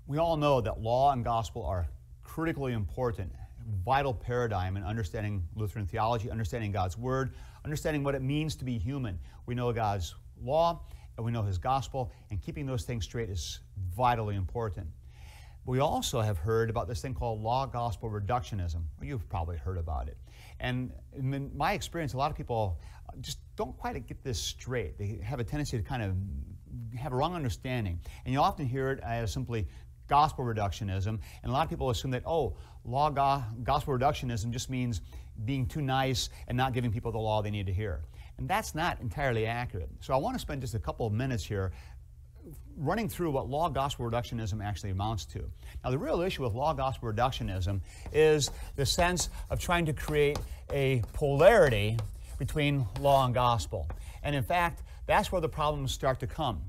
We all know that law and gospel are critically important, vital paradigm in understanding Lutheran theology, understanding God's Word, understanding what it means to be human. We know God's law and we know His gospel, and keeping those things straight is vitally important. We also have heard about this thing called law-gospel reductionism. Well, you've probably heard about it. And in my experience, a lot of people just don't quite get this straight. They have a tendency to kind of have a wrong understanding. And you often hear it as simply gospel reductionism, and a lot of people assume that, oh, gospel reductionism just means being too nice and not giving people the law they need to hear. And that's not entirely accurate. So I want to spend just a couple of minutes here running through what law-gospel reductionism actually amounts to. Now, the real issue with law-gospel reductionism is the sense of trying to create a polarity between law and gospel. And in fact, that's where the problems start to come.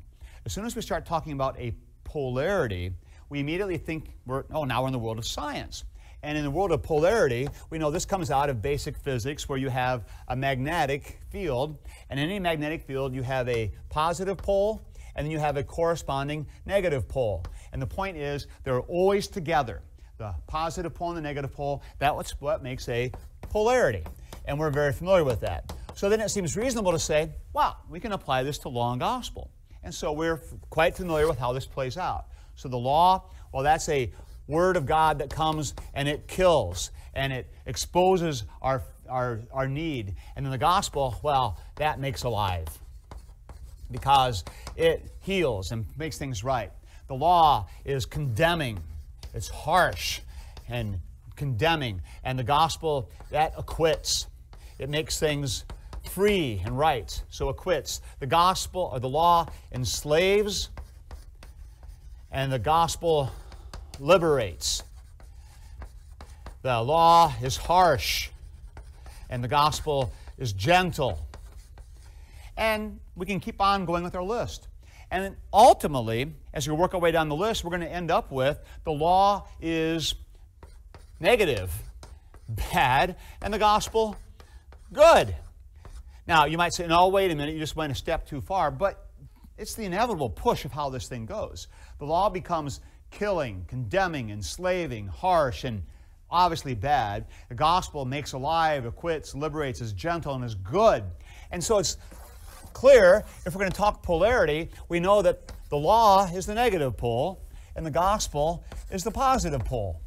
As soon as we start talking about a polarity, we immediately think now we're in the world of science. And in the world of polarity, we know this comes out of basic physics, where you have a magnetic field, and in any magnetic field you have a positive pole and then you have a corresponding negative pole. And the point is, they're always together. The positive pole and the negative pole, that's what makes a polarity. And we're very familiar with that. So then it seems reasonable to say, well, we can apply this to law and gospel. And so we're quite familiar with how this plays out. So the law, well, that's a word of God that comes and it kills and it exposes our need. And then the gospel, well, that makes alive because it heals and makes things right. The law is condemning. It's harsh and condemning. And the gospel, that acquits. It makes things free and right, so acquits. The gospel or the law enslaves, and the gospel liberates. The law is harsh, and the gospel is gentle. And we can keep on going with our list. And then ultimately, as we work our way down the list, we're going to end up with the law is negative, bad, and the gospel good. Now, you might say, no, wait a minute, you just went a step too far, but it's the inevitable push of how this thing goes. The law becomes killing, condemning, enslaving, harsh, and obviously bad. The gospel makes alive, acquits, liberates, is gentle, and is good. And so it's clear, if we're going to talk polarity, we know that the law is the negative pole, and the gospel is the positive pole.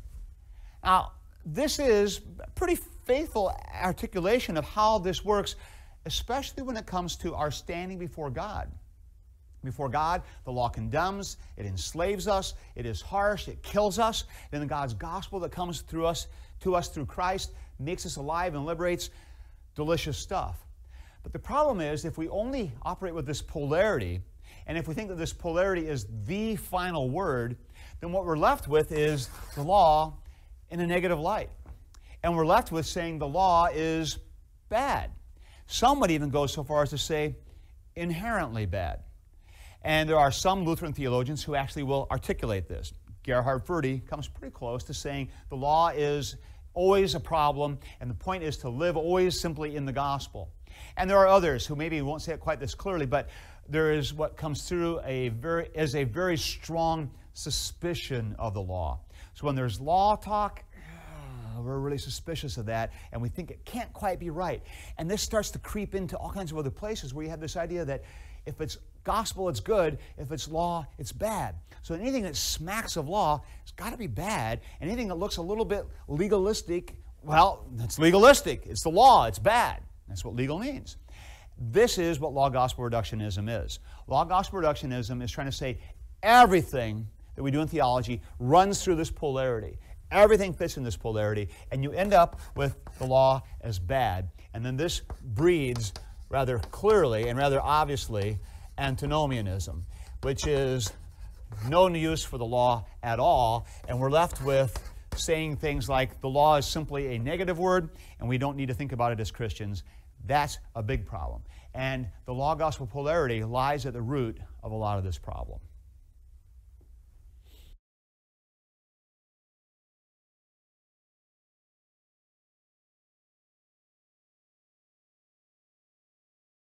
Now, this is a pretty faithful articulation of how this works, especially when it comes to our standing before God. Before God, the law condemns, it enslaves us, it is harsh, it kills us. Then God's gospel that comes to us through Christ makes us alive and liberates. Delicious stuff. But the problem is, if we only operate with this polarity, and if we think that this polarity is the final word, then what we're left with is the law in a negative light. And we're left with saying the law is bad. Some would even go so far as to say inherently bad. And there are some Lutheran theologians who actually will articulate this. Gerhard Forde comes pretty close to saying the law is always a problem, and the point is to live always simply in the gospel. And there are others who maybe won't say it quite this clearly, but there is what comes through as a very strong suspicion of the law. So when there's law talk, we're really suspicious of that, and we think it can't quite be right. And this starts to creep into all kinds of other places where you have this idea that if it's gospel, it's good. If it's law, it's bad. So anything that smacks of law, it's got to be bad. And anything that looks a little bit legalistic, well, it's legalistic. It's the law. It's bad. That's what legal means. This is what law-gospel reductionism is. Law-gospel reductionism is trying to say everything that we do in theology runs through this polarity. Everything fits in this polarity, and you end up with the law as bad. And then this breeds rather clearly and rather obviously antinomianism, which is no use for the law at all, and we're left with saying things like the law is simply a negative word and we don't need to think about it as Christians. That's a big problem. And the law-gospel polarity lies at the root of a lot of this problem.